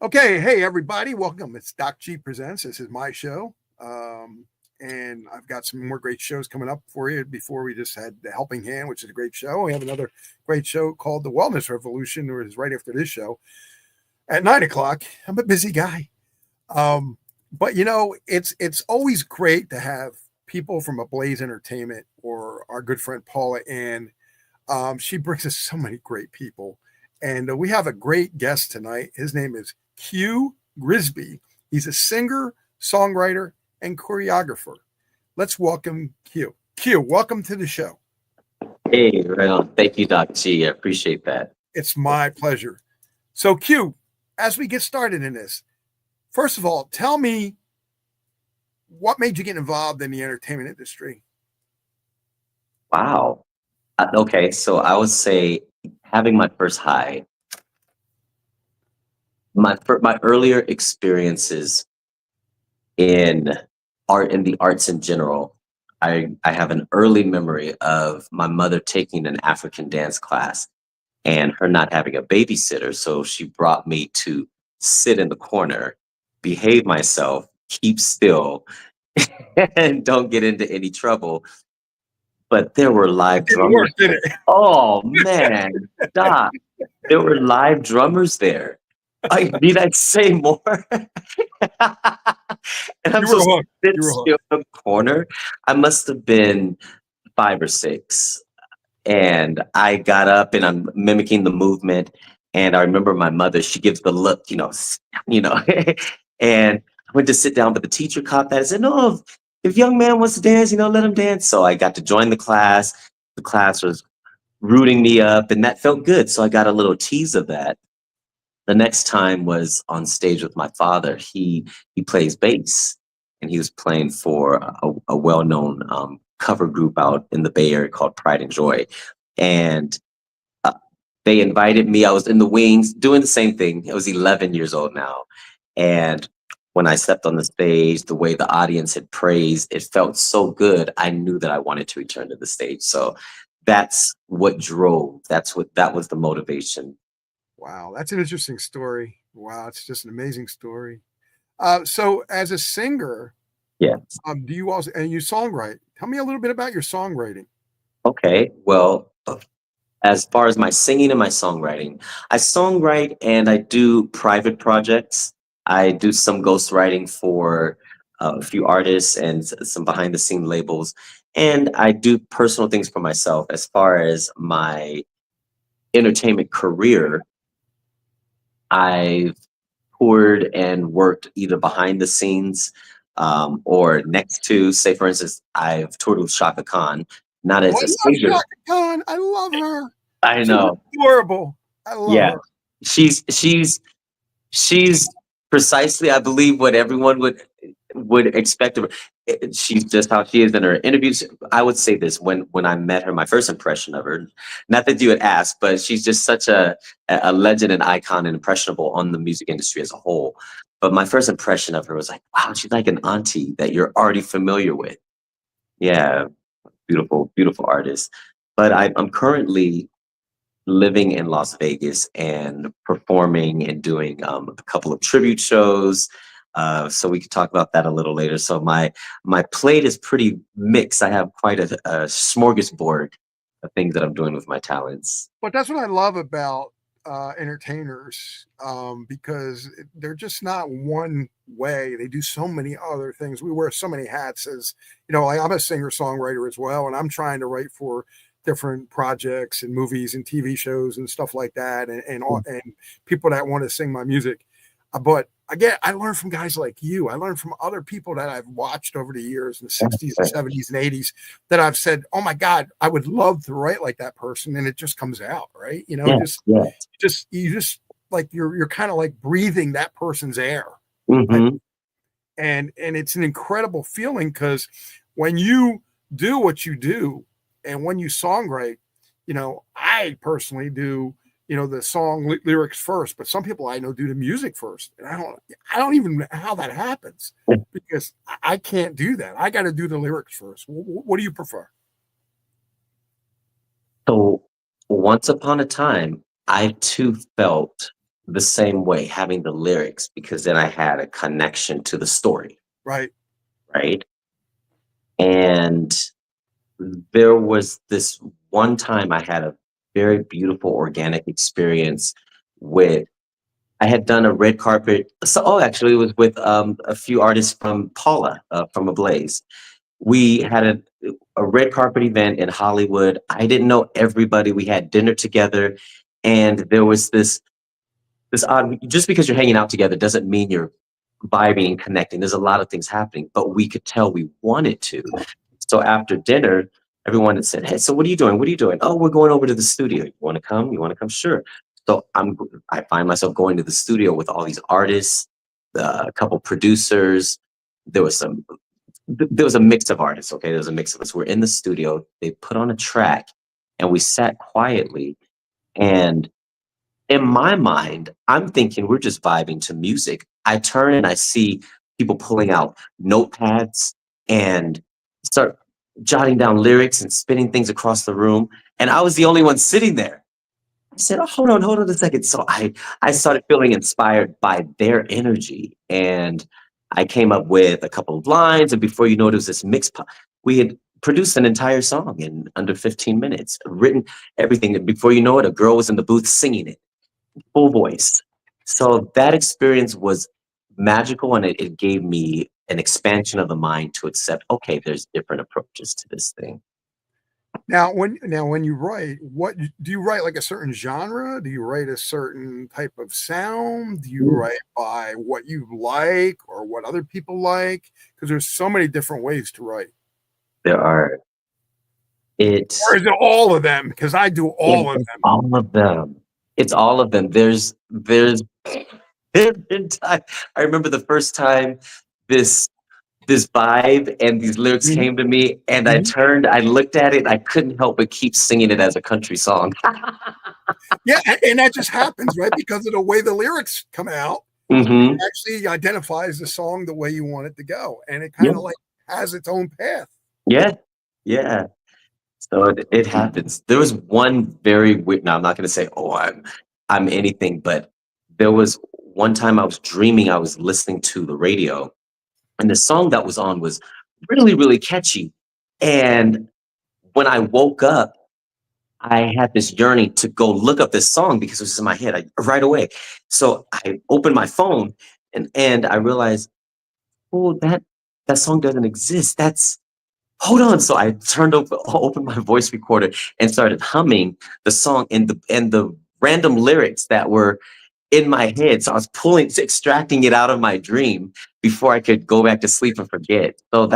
Okay, hey everybody, welcome. It's Docg Presents. This is my show. And I've got some more great shows coming up for you. Before we just had The Helping Hand, which is a great show. We have another great show called The Wellness Revolution, which is right after this show at 9 o'clock. I'm a busy guy. But it's always great to have people from Ablaze Entertainment or our good friend Paula Ann. She brings us so many great people. And we have a great guest tonight. His name is Kieu Grisby. He's a singer, songwriter, and choreographer. Let's welcome Kieu. Kieu, welcome to the show. Hey, right on. Thank you, Docg. I appreciate that. It's my pleasure. So, Kieu, as we get started in this, first of all, tell me what made you get involved in the entertainment industry? Wow. Okay, so I would say having my first high, my earlier experiences in art and the arts in general. I have an early memory of my mother taking an African dance class and her not having a babysitter. So she brought me to sit in the corner, behave myself, keep still, and don't get into any trouble. But there were live drummers. Oh man, Doc, there were live drummers there. Need I say more? And I'm just sitting still in the corner. I must have been 5 or 6. And I got up and I'm mimicking the movement. And I remember my mother, she gives the look, and I went to sit down, but the teacher caught that and said, no, if young man wants to dance, let him dance. So I got to join the class. The class was rooting me up and that felt good. So I got a little tease of that. The next time was on stage with my father. He plays bass and he was playing for a well-known cover group out in the Bay Area called Pride and Joy. And they invited me. I was in the wings doing the same thing. I was 11 years old now. And when I stepped on the stage, the way the audience had praised, it felt so good. I knew that I wanted to return to the stage. So that's what drove. That was the motivation. Wow, that's an interesting story. Wow, it's just an amazing story. So as a singer, yes, do you also and you songwrite? Tell me a little bit about your songwriting. Okay, well, as far as my singing and my songwriting, I songwrite and I do private projects. I do some ghostwriting for a few artists and some behind the scene labels. And I do personal things for myself. As far as my entertainment career, I've toured and worked either behind the scenes or next to, say, for instance, I've toured with Chaka Khan, not as a singer. Chaka Khan, I love her. I know. She's adorable. I love her. She's precisely, I believe, what everyone would expect of her. She's just how she is in her interviews. I would say this when I met her, my first impression of her, not that you had asked, but she's just such a legend and icon and impressionable on the music industry as a whole. But my first impression of her was like, wow, she's like an auntie that you're already familiar with. Yeah, beautiful, beautiful artist. But I'm currently living in Las Vegas and performing and doing a couple of tribute shows. So we could talk about that a little later. So my plate is pretty mixed. I have quite a smorgasbord of things that I'm doing with my talents. But that's what I love about entertainers, because they're just not one way. They do so many other things. We wear so many hats. As like I'm a singer songwriter as well, and I'm trying to write for different projects and movies and TV shows and stuff like that, and people that want to sing my music. But again, I learned from guys like you. I learned from other people that I've watched over the years in the 60s and 70s and 80s that I've said, oh my God, I would love to write like that person. And it just comes out, right? You just like you're kind of like breathing that person's air. Mm-hmm. And it's an incredible feeling, because when you do what you do and when you songwrite, I personally do the song lyrics first, but some people I know do the music first. And I don't even know how that happens, because I can't do that. I got to do the lyrics first. What do you prefer? So once upon a time, I too felt the same way, having the lyrics, because then I had a connection to the story, Right. right? And there was this one time I had a very beautiful organic experience with, I had done a red carpet. So, oh, actually, it was with a few artists from Paula from Ablaze. We had a red carpet event in Hollywood. I didn't know everybody. We had dinner together, and there was this odd. Just because you're hanging out together doesn't mean you're vibing and connecting. There's a lot of things happening, but we could tell we wanted to. So after dinner, everyone had said, "Hey, so what are you doing? What are you doing?" "Oh, we're going over to the studio. You want to come? You want to come?" "Sure." So I find myself going to the studio with all these artists, a couple producers. There was some. There was a mix of artists. Okay, there was a mix of us. We're in the studio. They put on a track, and we sat quietly. And in my mind, I'm thinking we're just vibing to music. I turn and I see people pulling out notepads and start jotting down lyrics and spinning things across the room. And I was the only one sitting there. I said, "Oh, hold on a second." So I started feeling inspired by their energy. And I came up with a couple of lines. And before you know it, was this we had produced an entire song in under 15 minutes, written everything. And before you know it, a girl was in the booth singing it full voice. So that experience was magical, and it gave me an expansion of the mind to accept, okay, there's different approaches to this thing. Now when you write, what do you write? Like a certain genre? Do you write a certain type of sound? Do you Ooh. write by what you like or what other people like? Because there's so many different ways to write. There are, Or it's, is it all of them? Because I do all of it's them. all of them. It's all of them. There's been time. I remember the first time this this vibe and these lyrics Mhm, came to me, and mhm. I looked at it, and I couldn't help but keep singing it as a country song. Yeah, and that just happens, right? Because of the way the lyrics come out, Hmm. actually identifies the song the way you want it to go, and it kind Yeah, of like has its own path. yeah, yeah. So it happens. There was one very weird. Now I'm not going to say, "Oh, I'm anything," but there was one time I was dreaming. I was listening to the radio, and the song that was on was really, really catchy. And when I woke up, I had this yearning to go look up this song because it was in my head right away. So I opened my phone, and I realized, oh, that song doesn't exist. That's Hold on. So I opened my voice recorder and started humming the song and the random lyrics that were in my head. So I was extracting it out of my dream before I could go back to sleep and forget. So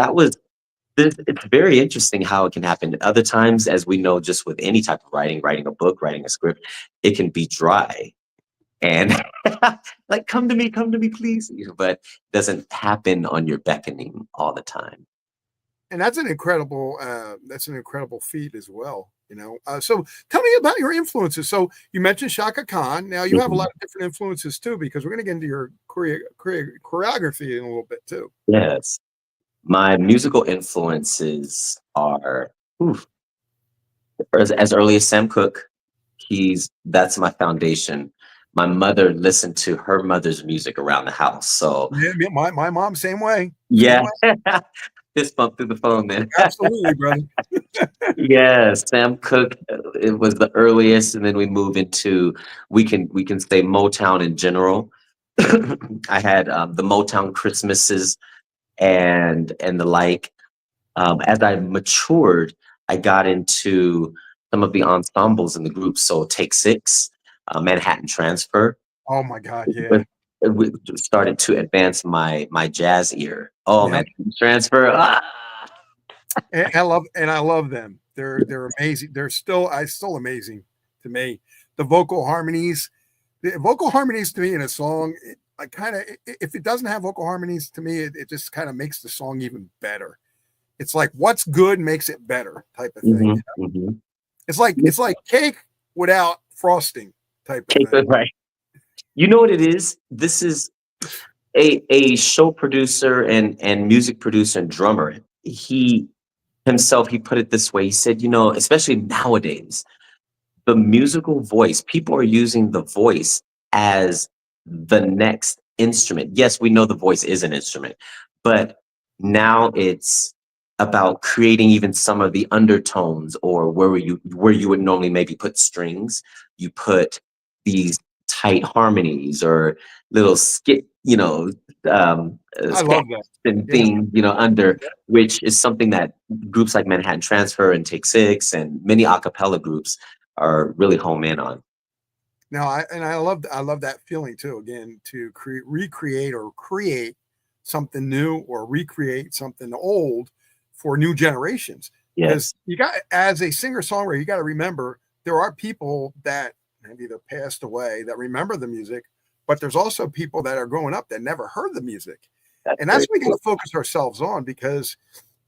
it's very interesting how it can happen. Other times, as we know, just with any type of writing a book, writing a script, it can be dry and like, come to me, please. But it doesn't happen on your beckoning all the time. And that's an incredible feat as well. So tell me about your influences. So you mentioned Shaka Khan. Now you have a Mhm. lot of different influences too, because we're going to get into your choreography in a little bit too. Yes. My musical influences are, oof, as early as Sam Cooke. That's my foundation. My mother listened to her mother's music around the house. So Yeah, my mom, same way, same yeah, way. fist bump through the phone, man. Absolutely, brother. Yeah, Sam Cooke, it was the earliest, and then we move into, we can say Motown in general. I had the Motown Christmases and the like. As I matured, I got into some of the ensembles in the group. So Take Six, Manhattan Transfer, Oh my God, yeah, but we started to advance my jazz ear. Oh, yeah. Manhattan Transfer. Ah! And I love them. They're amazing. I still amazing to me. The vocal harmonies to me in a song, I kind of, if it doesn't have vocal harmonies to me, it just kind of makes the song even better. It's like what's good makes it better type of thing. Mhm, mhm. It's like cake without frosting type of Okay, thing. good, right. You know what it is? This is a show producer and music producer and drummer. He himself, he put it this way. He said, especially nowadays, the musical voice, people are using the voice as the next instrument. Yes, we know the voice is an instrument, but now it's about creating even some of the undertones, or where you would normally maybe put strings, you put these tight harmonies or little skit, I scats love that. and Yeah. things, under, which is something that groups like Manhattan Transfer and Take Six and many a cappella groups are really home in on. No, I love that feeling too. Again, to recreate or create something new or recreate something old for new generations. Because Yes. you got, as a singer songwriter, you got to remember there are people that have either passed away that remember the music, but there's also people that are growing up that never heard the music, That's and very that's what we got cool. to focus ourselves on. Because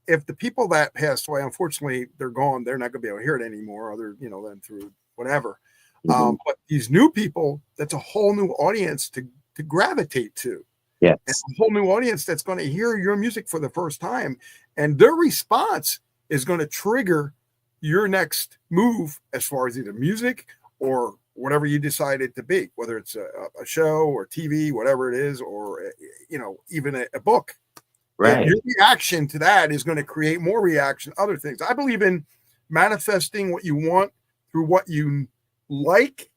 if the people that passed away, unfortunately, they're gone, they're not going to be able to hear it anymore, other than through whatever. Mhm. But these new people, that's a whole new audience to gravitate to, and Yes. a whole new audience that's going to hear your music for the first time, and their response is going to trigger your next move as far as either music or whatever you decide it to be, whether it's a show or TV, whatever it is, or even a book. And Right. your reaction to that is going to create more reaction, other things. I believe in manifesting what you want through what you like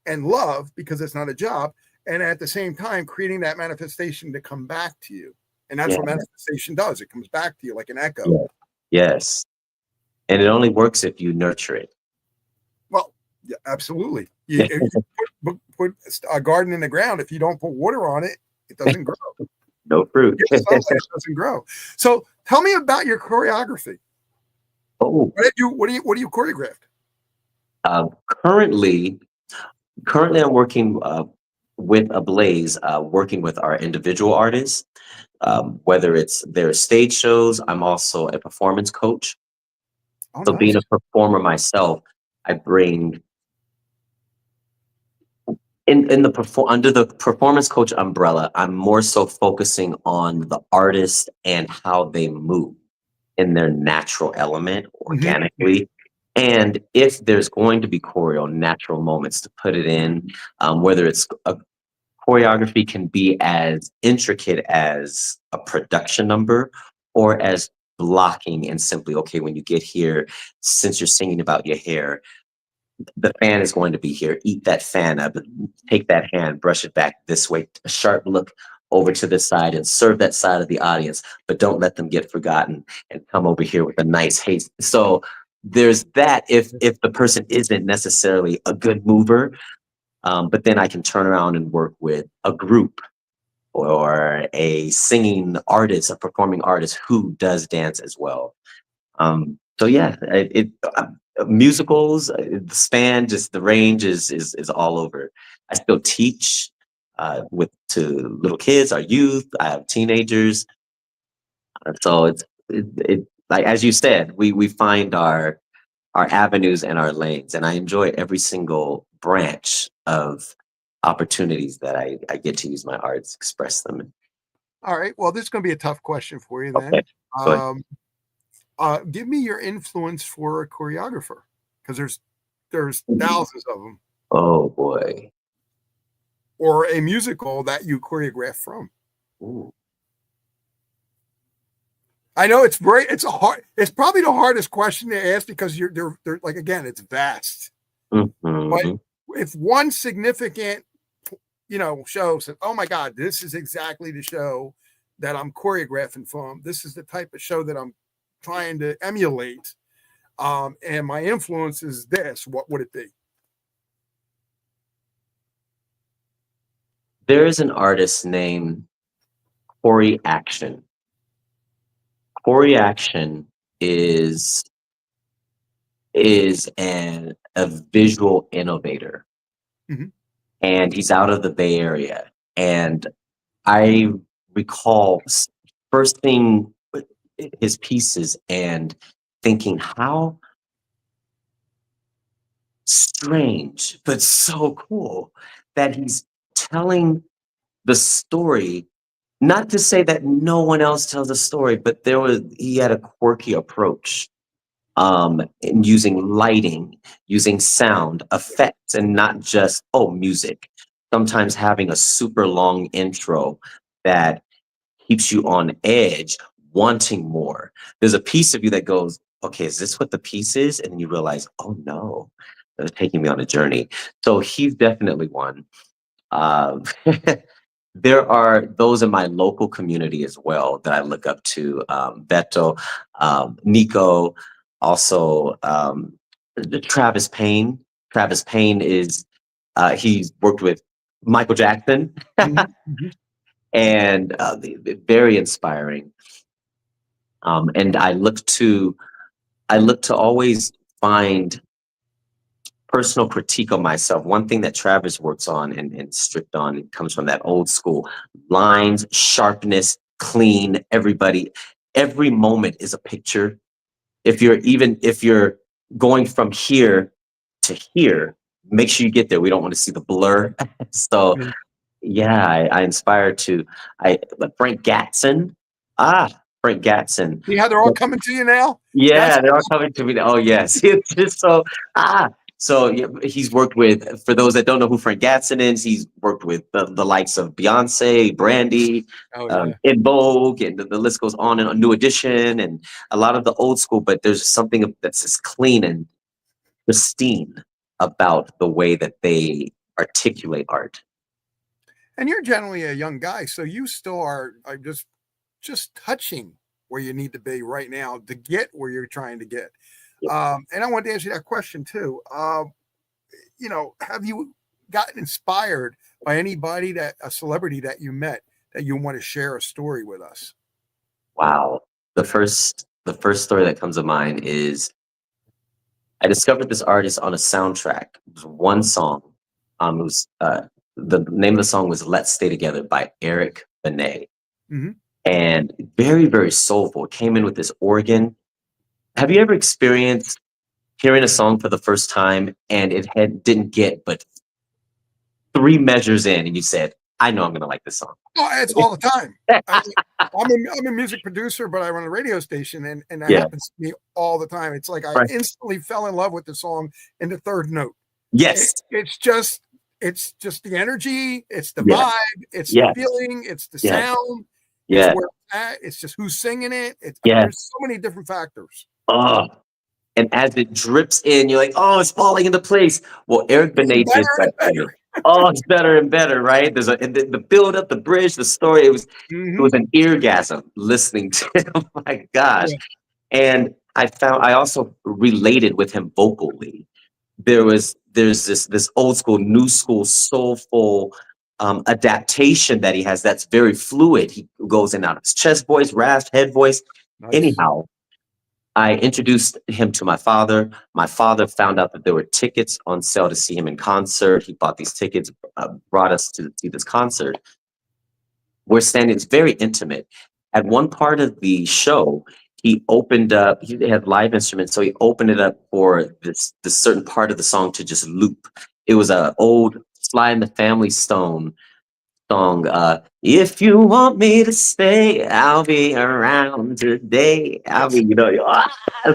and love, because it's not a job. And at the same time, creating that manifestation to come back to you. And that's Yeah. what manifestation does. It comes back to you like an echo. Yeah. Yes. And it only works if you nurture it. Well, yeah, absolutely. You put a garden in the ground. If you don't put water on it, it doesn't grow. No fruit. Give it sunlight, it doesn't grow. So tell me about your choreography. Oh, What do you choreographed? currently, I'm working with Ablaze, working with our individual artists, whether it's their stage shows. I'm also a performance coach. Oh, So being nice. a performer myself, I bring in the under the performance coach umbrella, I'm more so focusing on the artist and how they move in their natural element Mhm. organically. And if there's going to be choreo, natural moments to put it in, whether it's a choreography can be as intricate as a production number, or as blocking and simply, okay, when you get here, since you're singing about your hair, the fan is going to be here. Eat that fan up, take that hand, brush it back this way, a sharp look over to this side and serve that side of the audience, but don't let them get forgotten and come over here with a nice haste. So there's that if the person isn't necessarily a good mover, but then I can turn around and work with a group or a singing artist, a performing artist who does dance as well. So yeah, musicals, the span, just the range is all over. I still teach with to little kids, our youth. I have teenagers, so it like as you said, we find our avenues and our lanes, and I enjoy every single branch of opportunities that I get to use my arts, express them. All right. Well, this is going to be a tough question for you Okay, then. good. Um, Give me your influence for a choreographer, because there's thousands of them, Oh boy. or a musical that you choreograph from. Ooh. I know it's probably the hardest question to ask, because they're like, again, it's vast. But Mhm. if one significant, show said, "Oh my God, this is exactly the show that I'm choreographing from. This is the type of show that I'm trying to emulate, and my influence is this," what would it be? There is an artist named Corey Action. Corey Action is a visual innovator, Mhm. and he's out of the Bay Area. And I recall first thing with his pieces and thinking how strange but so cool that he's telling the story. Not to say that no one else tells a story, but he had a quirky approach, in using lighting, using sound effects, and not just, oh, music. sometimes having a super long intro that keeps you on edge, wanting more. There's a piece of you that goes, okay, is this what the piece is? And then you realize, oh no, they're taking me on a journey. So he's definitely one. Uh, there are those in my local community as well that I look up to. Beto, Nico, also Travis Payne. Travis Payne is, he's worked with Michael Jackson. Mhm, mhm. And very inspiring. And I look to always find personal critique of myself. One thing that Travis works on and strict on, it comes from that old school lines, sharpness, clean. Every moment is a picture. If you're going from here to here, make sure you get there. We don't want to see the blur. So Yeah. yeah, I inspire to but Frank Gatson. Ah, Frank Gatson. See how they're all coming to you now? That's Yeah, they're all coming to me. Oh yes. It's just so yeah, he's worked with, for those that don't know who Frank Gatson is, he's worked with the likes of Beyonce, Brandy, oh yeah. In Vogue, and the list goes on, and New Edition, and a lot of the old school, but there's something that's just clean and pristine about the way that they articulate art. And you're generally a young guy, so you still are just touching where you need to be right now to get where you're trying to get. And I wanted to ask you that question too. Have you gotten inspired by anybody, that a celebrity that you met, that you want to share a story with us? Wow. The first story that comes to mind is I discovered this artist on a soundtrack. It was one song. It was the name of the song was "Let's Stay Together" by Eric Benet, Mhm. and very, very soulful. It came in with this organ. Have you ever experienced hearing a song for the first time and didn't get but three measures in, and you said, "I know I'm gonna like this song." Oh, it's all the time. I mean, I'm a music producer, but I run a radio station, and that Yeah. happens to me all the time. It's like I Right. instantly fell in love with the song in the third note. Yes. It's just the energy, it's the Yeah. vibe, it's the Yes. feeling, it's the Yes. sound, it's Yeah. where it's at, it's just who's singing it. I mean, Yes. there's so many different factors. Oh, and as it drips in, you're like, "Oh, it's falling into place." Well, Eric Getting Benet did better that and for me. better. Oh, it's better and better, right? There's the build up, the bridge, the story. It was Mhm. an eargasm listening to him. My gosh. Yeah. And I also related with him vocally. There's this old school, new school, soulful adaptation that he has that's very fluid. He goes in and out of his chest voice, rasp, head voice. Nice. Anyhow, I introduced him to my father. My father found out that there were tickets on sale to see him in concert. He bought these tickets, brought us to see this concert. We're standing, it's very intimate. At one part of the show, he opened up, he had live instruments, so he opened it up for this certain part of the song to just loop. It was a old Sly and the Family Stone song, "If you want me to stay, I'll be around today." I Yes. mean,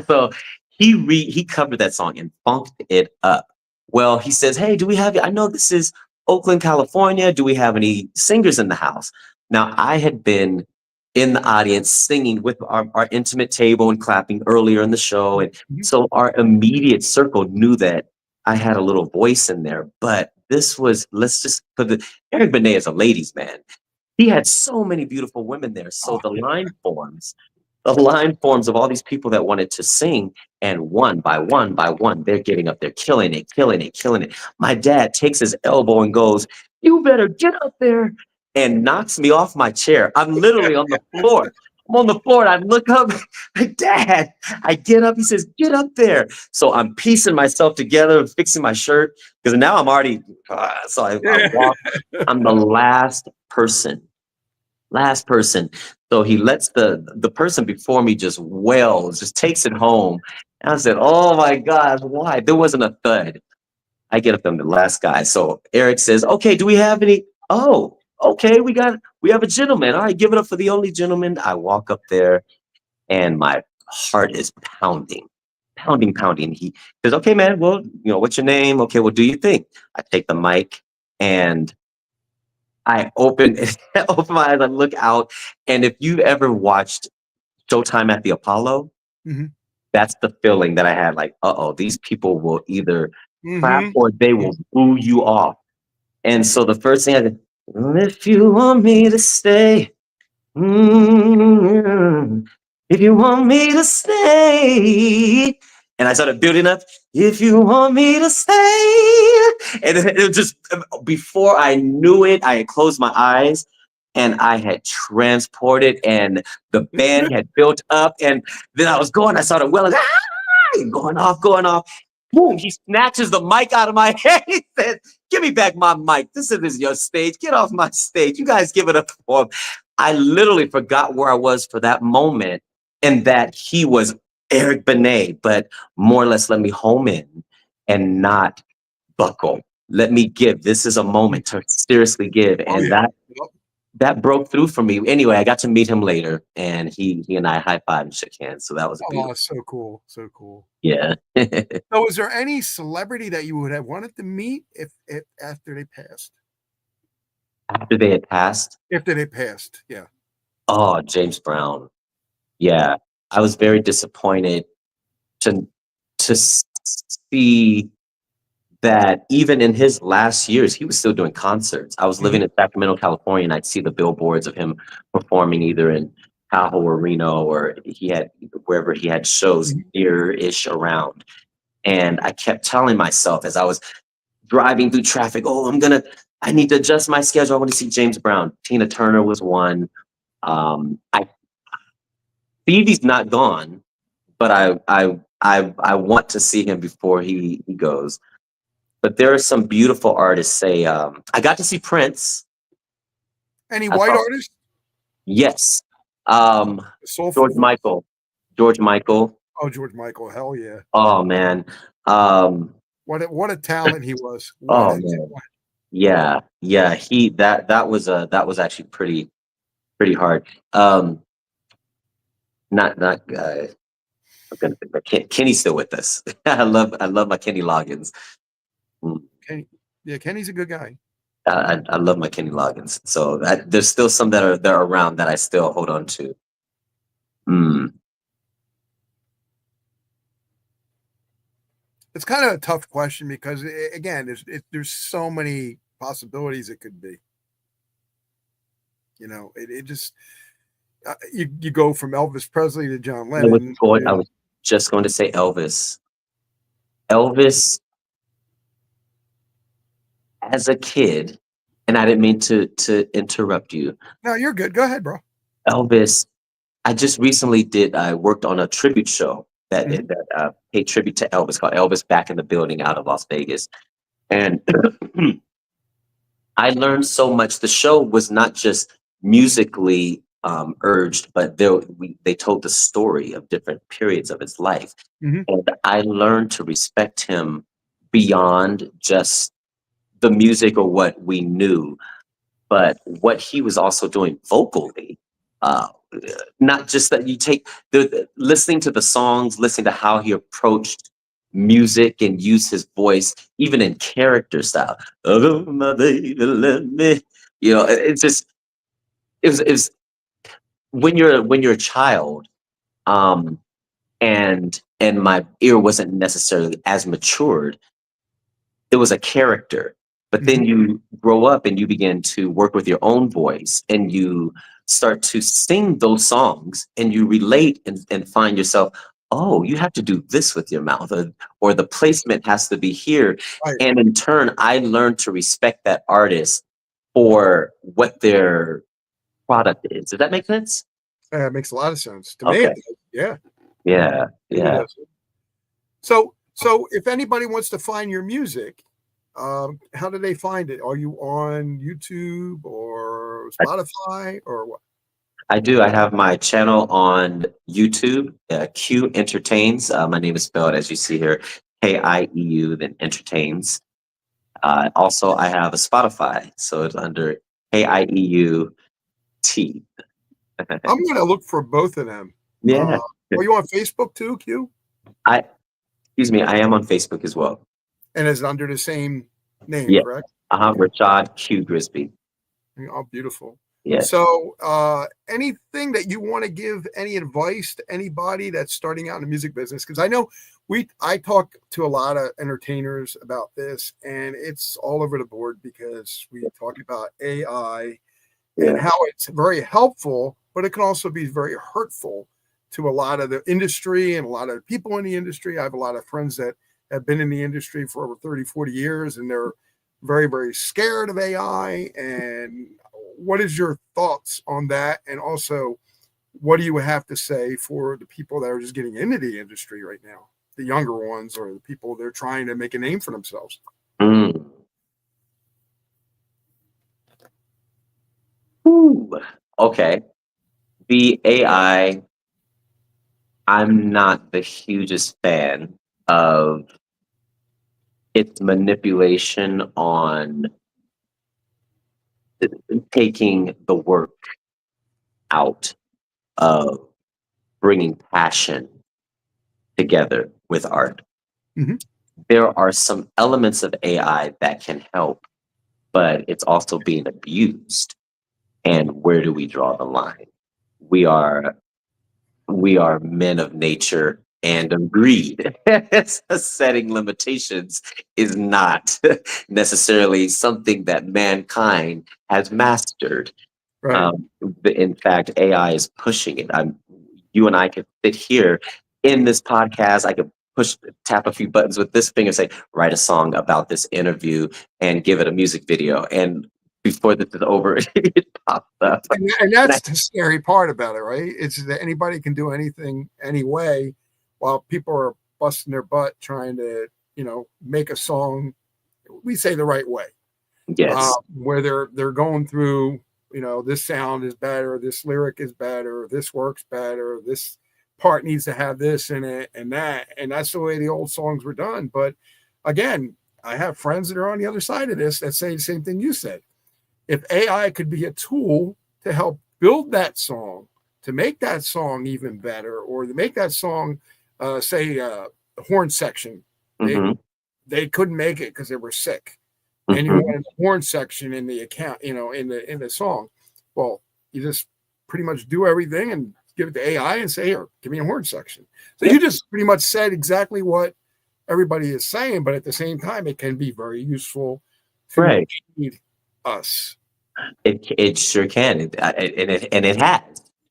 so he covered that song and funked it up. Well, he says, "Hey, do we have, I know this is Oakland, California. Do we have any singers in the house?" Now, I had been in the audience singing with our intimate table and clapping earlier in the show. And Mhm. so our immediate circle knew that I had a little voice in there, but this was, let's just put the, Eric Benet is a ladies' man. He had so many beautiful women there. So Oh, the line forms of all these people that wanted to sing, and one by one by one, they're getting up there, killing it, killing it, killing it. My dad takes his elbow and goes, "You better get up there," and knocks me off my chair. I'm literally on the floor. I'm on the floor and I look up, like, "Dad," I get up. He says, "Get up there." So I'm piecing myself together, fixing my shirt, because now I'm already, so I yeah. walk. I'm the last person. So he lets the person before me just wails, just takes it home. And I said, "Oh my God, why?" There wasn't a thud. I get up, I'm the last guy. So Eric says, "Okay, do we have any?" "Oh, okay, we have a gentleman. All right, give it up for the only gentleman." I walk up there and my heart is pounding, pounding, pounding. He says, "Okay, man, well, what's your name? Okay, well, do you think?" I take the mic and I open open my eyes, I look out, and if you've ever watched Showtime at the Apollo, Mhm. that's the feeling that I had. Like, uh-oh, these people will either clap Mhm. or they will boo you off. And so the first thing I did, "Well, if you want me to stay, mm, if you want me to stay," and I started building up. If you want me to stay, and it was just before I knew it, I had closed my eyes and I had transported, and the band had built up, and then I was going. I started welling, going off, going off. Boom! He snatches the mic out of my hand. He said, "Give me back my mic. This is your stage. Get off my stage. You guys give it up for him." I literally forgot where I was for that moment, and that he was Eric Benet, but more or less let me home in and not buckle. Let me give. This is a moment to seriously give, Oh, and yeah. Yep. that broke through for me. Anyway, I got to meet him later, and he and I high fived and shook hands. So that was a Oh, beautiful. so cool, so cool. Yeah. So is there any celebrity that you would have wanted to meet if after they passed? After they had passed, After they passed, yeah. oh, James Brown. Yeah, I was very disappointed to see that even in his last years, he was still doing concerts. I was living Mhm. in Sacramento, California, and I'd see the billboards of him performing either in Tahoe or Reno, or he had wherever he had shows Mhm. near-ish around. And I kept telling myself as I was driving through traffic, "Oh, I need to adjust my schedule. I want to see James Brown." Tina Turner was one. I Phoebe's not gone, but I want to see him before he goes. But there are some beautiful artists. Say, I got to see Prince. Any I white saw, artists? yes, um, Soulful George voice? Michael. George Michael. Oh, George Michael, hell yeah. Oh man. Um, What a talent he was. What oh a man. talent. Yeah, yeah. That was actually pretty hard. Not I'm gonna think, but Kenny's still with us. I love my Kenny Loggins. Mm, Kenny, yeah, Kenny's a good guy. I love my Kenny Loggins. So there's still some that are around that I still hold on to. Mm. It's kind of a tough question because again, there's so many possibilities it could be. You know, it just you go from Elvis Presley to John Lennon. I was just going to say Elvis. Elvis as a kid, and I didn't mean to interrupt you. No, you're good. Go ahead, bro. Elvis, I just recently I worked on a tribute show Mhm. that paid tribute to Elvis, called Elvis Back in the Building, out of Las Vegas. And I learned so much. The show was not just musically urged, but they told the story of different periods of his life. Mhm. And I learned to respect him beyond just the music or what we knew, but what he was also doing vocally. Uh, Not just that you take listening to the songs, listening to how he approached music and used his voice, even in character style. "Oh, my baby, let me," it's just it was when you're a child, um, and my ear wasn't necessarily as matured. It was a character. But then Mhm. you grow up and you begin to work with your own voice, and you start to sing those songs, and you relate and find yourself, oh, you have to do this with your mouth, or the placement has to be here. Right. And in turn, I learned to respect that artist for what their product is. Does that make sense? It makes a lot of sense to me. Okay. It does. Yeah, Yeah. really Yeah. does. So if anybody wants to find your music, how do they find it? Are you on YouTube or Spotify or what? I do. I have my channel on YouTube, Q Entertains. My name is spelled as you see here, Kieu, then Entertains. Also, I have a Spotify, so it's under Kieu T. I'm gonna look for both of them. Yeah. Are you on Facebook too, Q? I Excuse me. I am on Facebook as well. And is it under the same name, Yeah. correct? Okay. Rashad Q Grisby. Oh, beautiful. Yes. So, anything that you want to give, any advice to anybody that's starting out in the music business? Because I know I talk to a lot of entertainers about this, and it's all over the board because we talk about AI and Yeah. how it's very helpful, but it can also be very hurtful to a lot of the industry and a lot of people in the industry. I have a lot of friends that have been in the industry for over 30, 40 years, and they're very, very scared of AI. And what is your thoughts on that? And also, what do you have to say for the people that are just getting into the industry right now, the younger ones or the people they're trying to make a name for themselves? Mm. Ooh. Okay. The AI, I'm not the hugest fan of its manipulation on taking the work out of bringing passion together with art. Mhm. There are some elements of AI that can help, but it's also being abused. And where do we draw the line? We are we are men of nature and of greed. Setting limitations is not necessarily something that mankind has mastered. Right. In fact, AI is pushing it. You and I could sit here in this podcast. I could tap a few buttons with this finger, say, write a song about this interview, and give it a music video. And before this is over, it pops up. And And I, that's the scary part about it, right? It's that anybody can do anything anyway, while people are busting their butt trying to, make a song. We say the right way, yes, where they're going through, this sound is better, this lyric is better, this works better, this part needs to have this in it and that, and that's the way the old songs were done. But again, I have friends that are on the other side of this that say the same thing you said. If AI could be a tool to help build that song, to make that song even better, or to make that song, say, the horn section, they hmm they couldn't make it because they were sick, and you hmm wanted the horn section in the account, in the song. Well, you just pretty much do everything and give it to AI and say, "Here, give me a horn section." So yeah, you just pretty much said exactly what everybody is saying, but at the same time, it can be very useful to right. aid us. It sure can, and it has.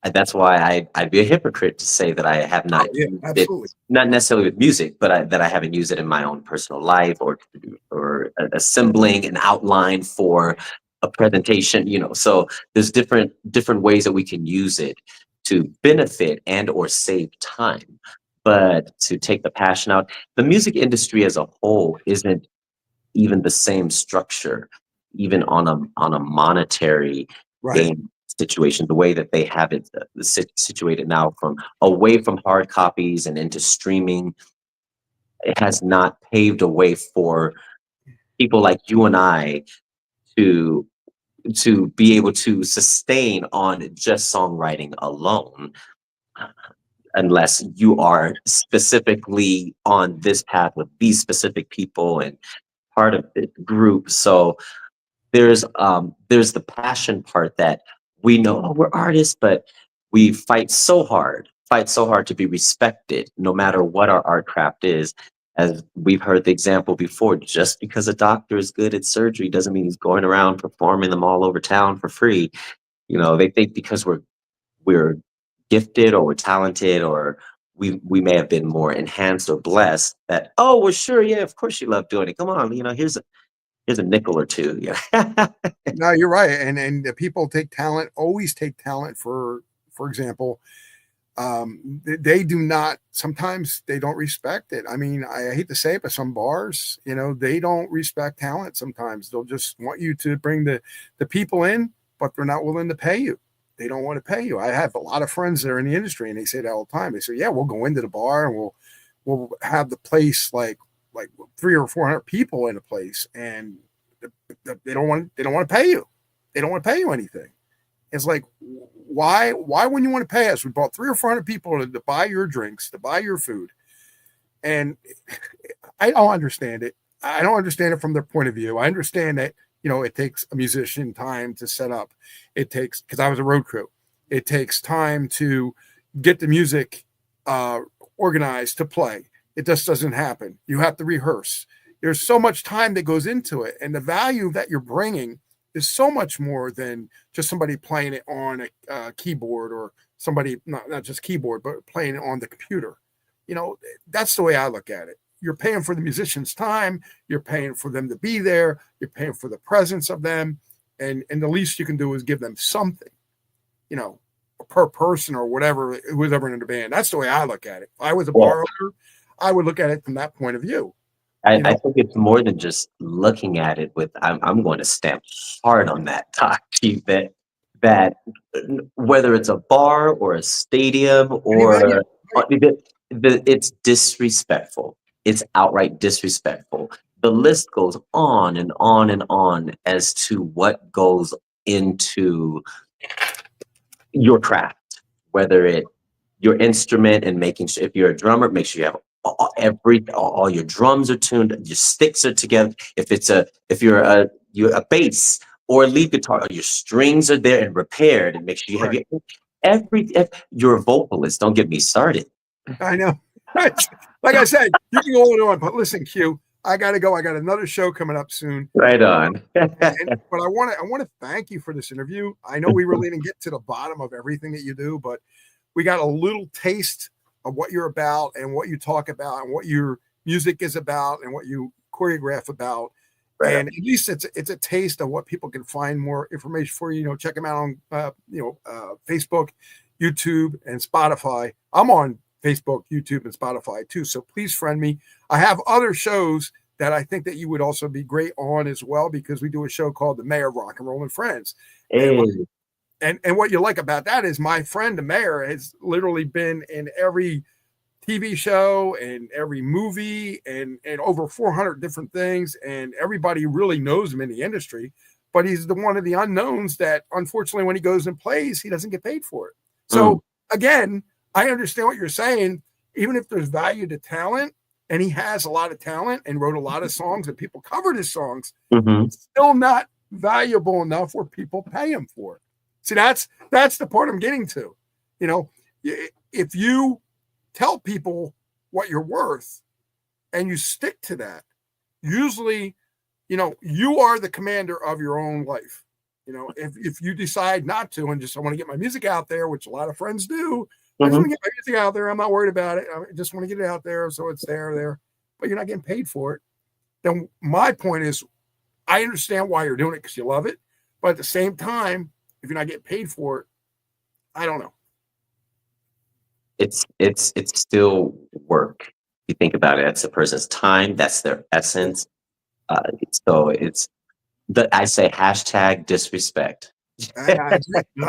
And that's why I'd be a hypocrite to say that I have Oh, not yeah, used it, absolutely. not necessarily with music, but that I haven't used it in my own personal life, or assembling an outline for a presentation. So there's different ways that we can use it to benefit and or save time. But to take the passion out, the music industry as a whole isn't even the same structure, even on a monetary Right. game situation, the way that they have it situated now, from away from hard copies and into streaming. It has not paved a way for people like you and I to be able to sustain on just songwriting alone, unless you are specifically on this path with these specific people and part of the group. So there's the passion part that we know, oh, we're artists, but we fight so hard to be respected no matter what our art craft is. As we've heard the example before, just because a doctor is good at surgery doesn't mean he's going around performing them all over town for free. They think because we're gifted or we're talented, or we may have been more enhanced or blessed, that, oh, well, sure, yeah, of course you love doing it, come on, here's a nickel or two. Yeah. No, you're right. And the people always take talent for example, they do not, sometimes they don't respect it. I mean, I hate to say it, but some bars, they don't respect talent. Sometimes they'll just want you to bring the people in, but they're not willing to pay you. They don't want to pay you. I have a lot of friends that are in the industry, and they say that all the time. They say, yeah, we'll go into the bar and we'll have the place like 300 or 400 people in a place, and they don't want to pay you. They don't want to pay you anything. It's like, why wouldn't you want to pay us? We bought 300 or 400 people to buy your drinks, to buy your food. And I don't understand it. I don't understand it from their point of view. I understand that it takes a musician time to set up. It takes, because I was a road crew, it takes time to get the music organized to play. It just doesn't happen. You have to rehearse. There's so much time that goes into it, and the value that you're bringing is so much more than just somebody playing it on a keyboard, or somebody not just keyboard, but playing it on the computer. That's the way I look at it. You're paying for the musician's time. You're paying for them to be there. You're paying for the presence of them. And the least you can do is give them something, per person or whatever, who's ever in the band. That's the way I look at it. If I was a bar owner, I would look at it from that point of view. I think it's more than just looking at it with, I'm going to stamp hard on that, Docg, that whether it's a bar or a stadium or it's disrespectful. It's outright disrespectful. The list goes on and on and on as to what goes into your craft, whether your instrument, and making sure, if you're a drummer, make sure you have all your drums are tuned, your sticks are together. If you're a bass or a lead guitar, your strings are there and repaired, and make sure you have you're a vocalist. Don't get me started. I know. Like I said, you can go on, but listen, Kieu, I gotta go. I got another show coming up soon. Right on. But I want to thank you for this interview. I know we really didn't get to the bottom of everything that you do, but we got a little taste of what you're about and what you talk about and what your music is about and what you choreograph about. Right. And at least it's a taste of what people can find more information for. Check them out on Facebook, YouTube, and Spotify. I'm on Facebook, YouTube, and Spotify too. So please friend me. I have other shows that I think that you would also be great on as well, because we do a show called The Mayor of Rock and Roll and Friends. Hey. And what you like about that is my friend, the mayor, has literally been in every TV show and every movie and over 400 different things. And everybody really knows him in the industry, but he's one of the unknowns that, unfortunately, when he goes and plays, he doesn't get paid for it. So again, I understand what you're saying. Even if there's value to talent, and he has a lot of talent and wrote a lot of songs and people covered his songs, it's still not valuable enough where people pay him for it. See, that's the part I'm getting to. If you tell people what you're worth and you stick to that, usually, you are the commander of your own life. If you decide not to and just, I want to get my music out there, which a lot of friends do. I just want to get my music out there. I'm not worried about it. I just want to get it out there so it's there, but you're not getting paid for it. Then my point is, I understand why you're doing it, because you love it. But at the same time, if you're not getting paid for it, I don't know. It's still work. You think about it, that's a person's time, that's their essence. So I say hashtag disrespect. I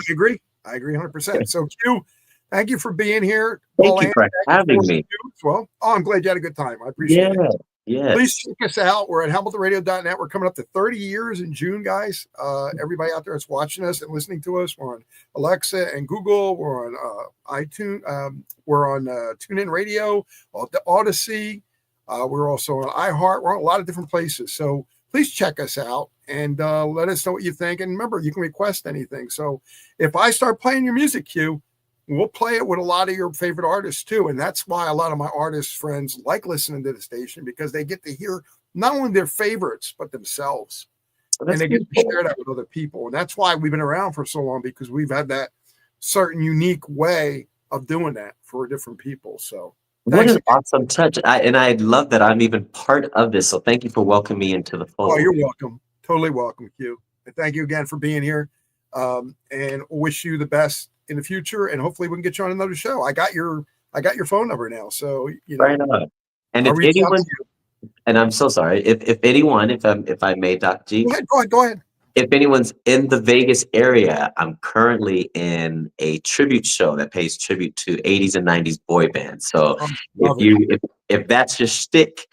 agree 100%. So Kieu, thank you for being here. Thank you for having me. Well, I'm glad you had a good time. I appreciate it. Yeah. Please check us out. We're at HamiltonRadio.net. We're coming up to 30 years in June, guys. Everybody out there that's watching us and listening to us, we're on Alexa and Google. We're on iTunes. We're on TuneIn Radio, Odyssey. We're also on iHeart. We're on a lot of different places. So please check us out and let us know what you think. And remember, you can request anything. So if I start playing your music, Kieu, we'll play it with a lot of your favorite artists too. And that's why a lot of my artist friends like listening to the station, because they get to hear not only their favorites, but themselves. And they get to share that with other people. And that's why we've been around for so long, because we've had that certain unique way of doing that for different people. So what an awesome touch. I love that I'm even part of this. So thank you for welcoming me into the fold. Oh, you're welcome. Totally welcome, Kieu. And thank you again for being here. And wish you the best in the future, and hopefully we can get you on another show. I got your phone number now, so right on. And if anyone, and I'm so sorry, if anyone, if I may, Docg, go ahead. If anyone's in the Vegas area, I'm currently in a tribute show that pays tribute to 80s and 90s boy bands. So if that's your shtick,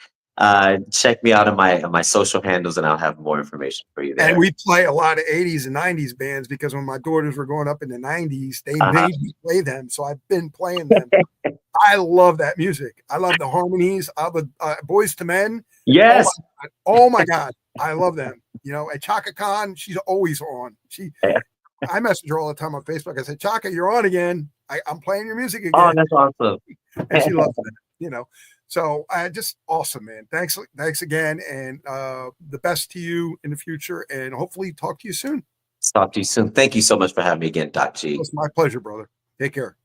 check me out on my social handles, and I'll have more information for you there. And we play a lot of 80s and 90s bands, because when my daughters were growing up in the 90s, they made me play them. So I've been playing them. I love that music. I love the harmonies. I love Boys to Men. Yes. Oh my God. I love them. You know, at Chaka Khan, she's always on. I message her all the time on Facebook. I said, Chaka, you're on again. I'm playing your music again. Oh, that's awesome. And she loves it, you know. So just awesome, man. Thanks again. And the best to you in the future. And hopefully talk to you soon. Talk to you soon. Thank you so much for having me again, Docg. It's my pleasure, brother. Take care.